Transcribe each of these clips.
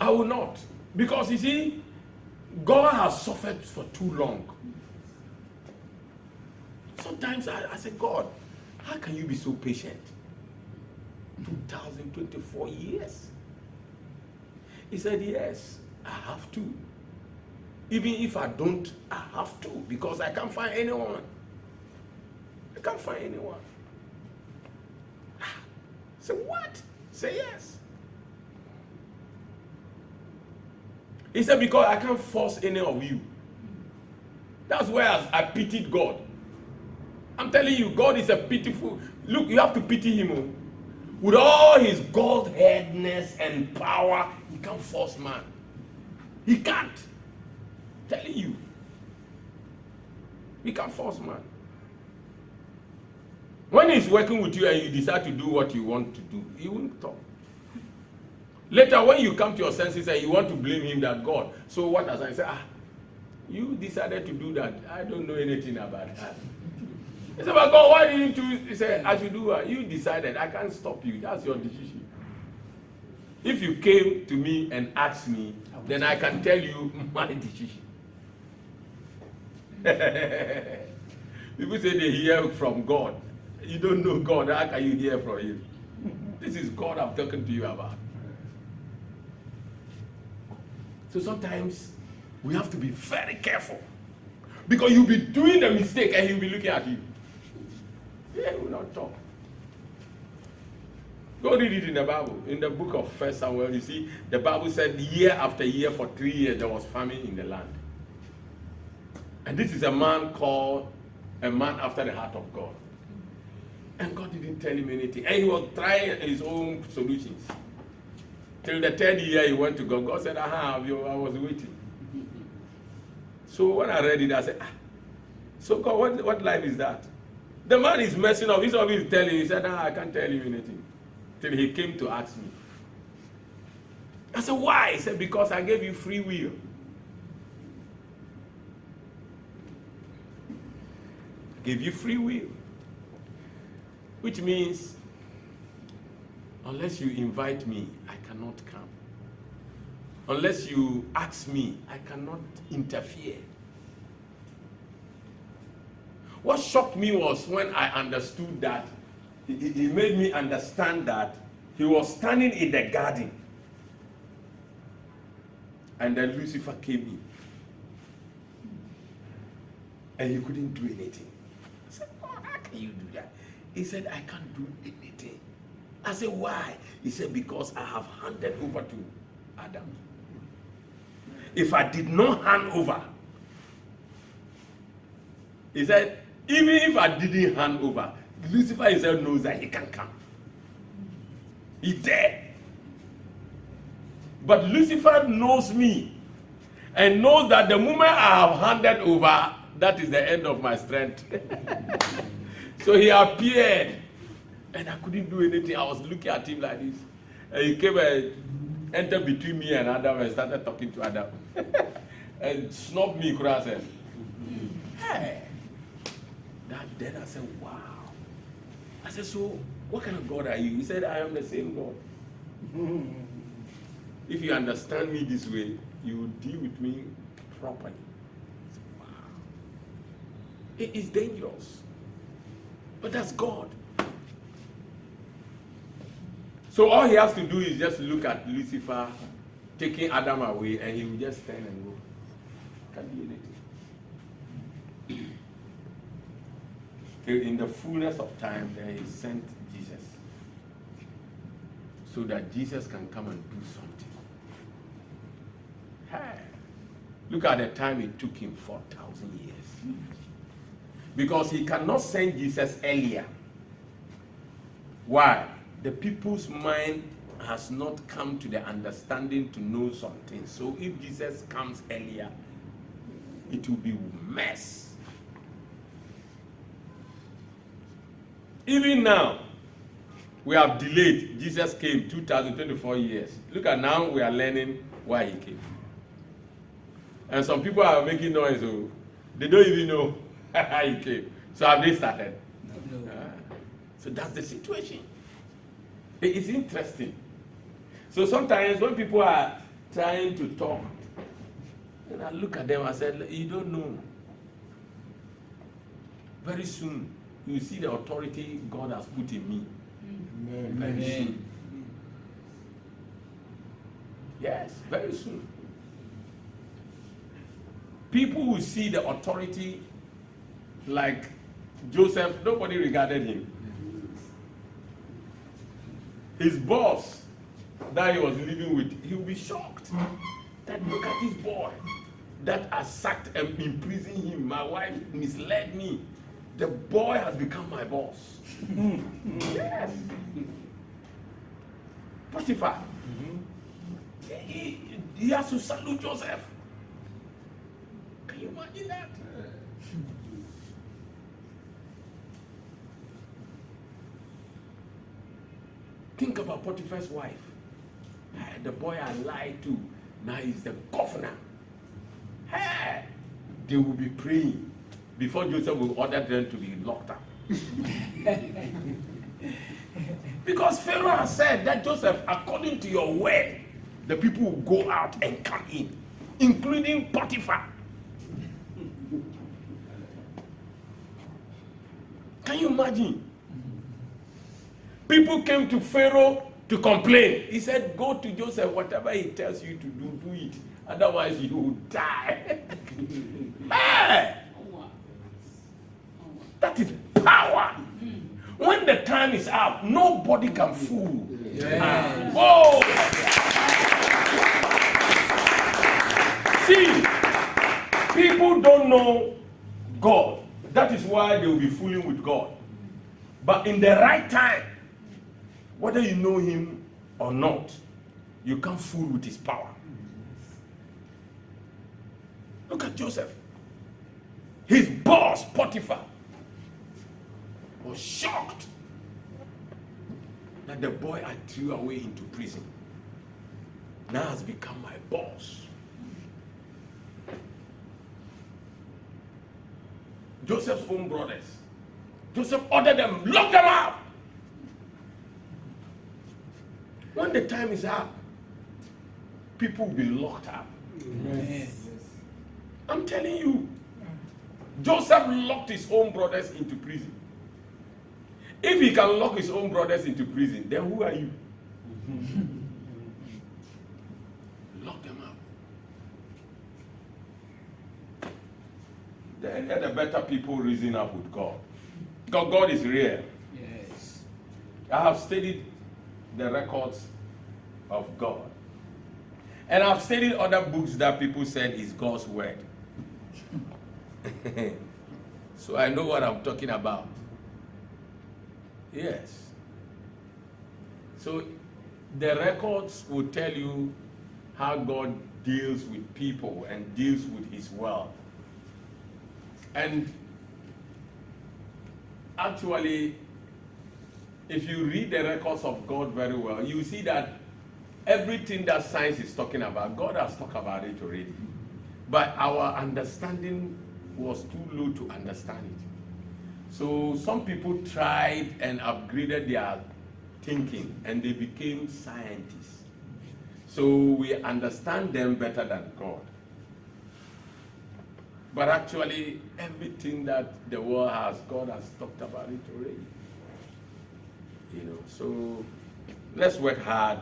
I will not. Because you see, God has suffered for too long. Sometimes I say, God, how can you be so patient? 2024 years. He said, yes, I have to. Even if I don't, I have to, because I can't find anyone. I can't find anyone. Say what? Say yes. He said, because I can't force any of you. That's where I pitied God. I'm telling you, God is a pitiful. Look, you have to pity him. With all his Godheadness and power, he can't force man. He can't. I'm telling you. He can't force man. When he's working with you and you decide to do what you want to do, he won't talk. Later, when you come to your senses and you want to blame him, that God, so what does I say? You decided to do that. I don't know anything about that. He said, but God, why didn't you? He said, I should do what? You decided. I can't stop you. That's your decision. If you came to me and asked me, then I can tell you my decision. People say they hear from God. You don't know God. How can you hear from him? This is God I'm talking to you about. So sometimes we have to be very careful. Because you'll be doing a mistake and he'll be looking at you. Yeah, he will not talk. Go read it in the Bible. In the book of 1 Samuel, you see, the Bible said year after year for 3 years there was famine in the land. And this is a man called a man after the heart of God. And God didn't tell him anything. And he was trying his own solutions. Till the 3rd year he went to God. God said, I was waiting. So when I read it, I said, so God, what life is that? The man is messing up. He's always telling you. He said, I can't tell you anything. Till he came to ask me. I said, why? He said, because I gave you free will. I gave you free will. Which means, unless you invite me, I cannot come. Unless you ask me, I cannot interfere. What shocked me was when I understood that, he made me understand that he was standing in the garden. And then Lucifer came in. And he couldn't do anything. I said, oh, how can you do that? He said, I can't do anything. I said, why? He said, because I have handed over to Adam. If I did not hand over, he said, even if I didn't hand over, Lucifer himself knows that he can come. He's there. But Lucifer knows me and knows that the moment I have handed over, that is the end of my strength. So he appeared and I couldn't do anything. I was looking at him like this. And he came and entered between me and Adam and started talking to Adam. And snubbed me, Kura said, hey. Then I said, wow. I said, so what kind of God are you? He said, I am the same God. If you understand me this way, you will deal with me properly. I said, wow. It is dangerous. But that's God. So all he has to do is just look at Lucifer taking Adam away, and he will just stand and go. Can't do anything. In the fullness of time, then he sent Jesus. So that Jesus can come and do something. Hey. Look at the time it took him, 4,000 years. Because he cannot send Jesus earlier. Why? The people's mind has not come to the understanding to know something. So if Jesus comes earlier, it will be a mess. Even now, we have delayed. Jesus came 2024 years. Look at now, we are learning why he came. And some people are making noise. Oh, they don't even know how he came. So have they started? No. So that's the situation. It's interesting. So sometimes when people are trying to talk. And I look at them, I said, you don't know. Very soon, you see the authority God has put in me. Amen. Very soon. Yes, very soon. People will see the authority like Joseph, nobody regarded him. His boss that he was living with, he will be shocked that look at this boy that has sacked and imprisoned him. My wife misled me. The boy has become my boss. Yes. Potiphar. He has to salute Joseph. Can you imagine that? Think about Potiphar's wife. The boy I lied to, now he's the governor. Hey, they will be praying before Joseph will order them to be locked up. Because Pharaoh has said that Joseph, according to your word, the people will go out and come in, including Potiphar. Can you imagine? People came to Pharaoh to complain. He said, go to Joseph, whatever he tells you to do, do it. Otherwise you will die. Hey! That is power. When the time is up, nobody can fool. Yes. Whoa! See, people don't know God. That is why they will be fooling with God. But in the right time, whether you know him or not, you can't fool with his power. Look at Joseph. His boss, Potiphar, was shocked that the boy I threw away into prison now has become my boss. Joseph's own brothers. Joseph ordered them, lock them up. When the time is up, people will be locked up. Yes. I'm telling you, Joseph locked his own brothers into prison. If he can lock his own brothers into prison, then who are you? Lock them up. Then the better people reason up with God. Because God is real. Yes. I have studied the records of God. And I've studied other books that people said is God's word. So I know what I'm talking about. Yes. So the records will tell you how God deals with people and deals with his world. And actually, if you read the records of God very well, you see that everything that science is talking about, God has talked about it already. But our understanding was too low to understand it. So some people tried and upgraded their thinking and they became scientists. So we understand them better than God. But actually, everything that the world has, God has talked about it already. You know, so let's work hard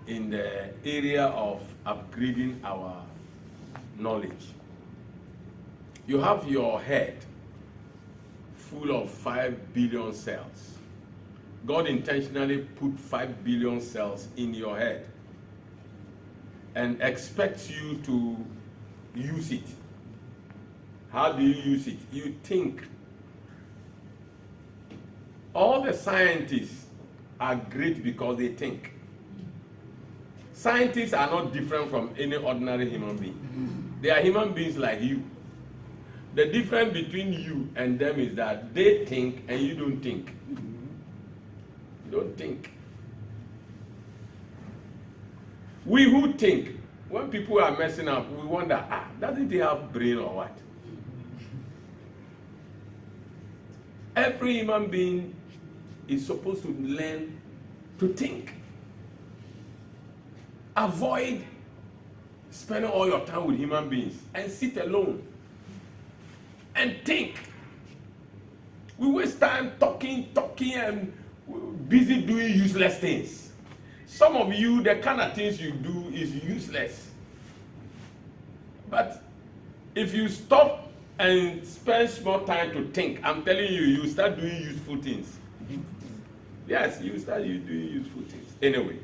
in the area of upgrading our knowledge. You have your head full of 5 billion cells. God intentionally put 5 billion cells in your head and expects you to use it. How do you use it? You think. All the scientists are great because they think. Scientists are not different from any ordinary human being. They are human beings like you. The difference between you and them is that they think and you don't think. You don't think. We who think, when people are messing up, we wonder, doesn't he have brain or what? Every human being is supposed to learn to think. Avoid spending all your time with human beings and sit alone and think. We waste time talking, and busy doing useless things. Some of you, the kind of things you do is useless. But if you stop and spend small time to think, I'm telling you, you start doing useful things. Yes, you start doing useful things. Anyway,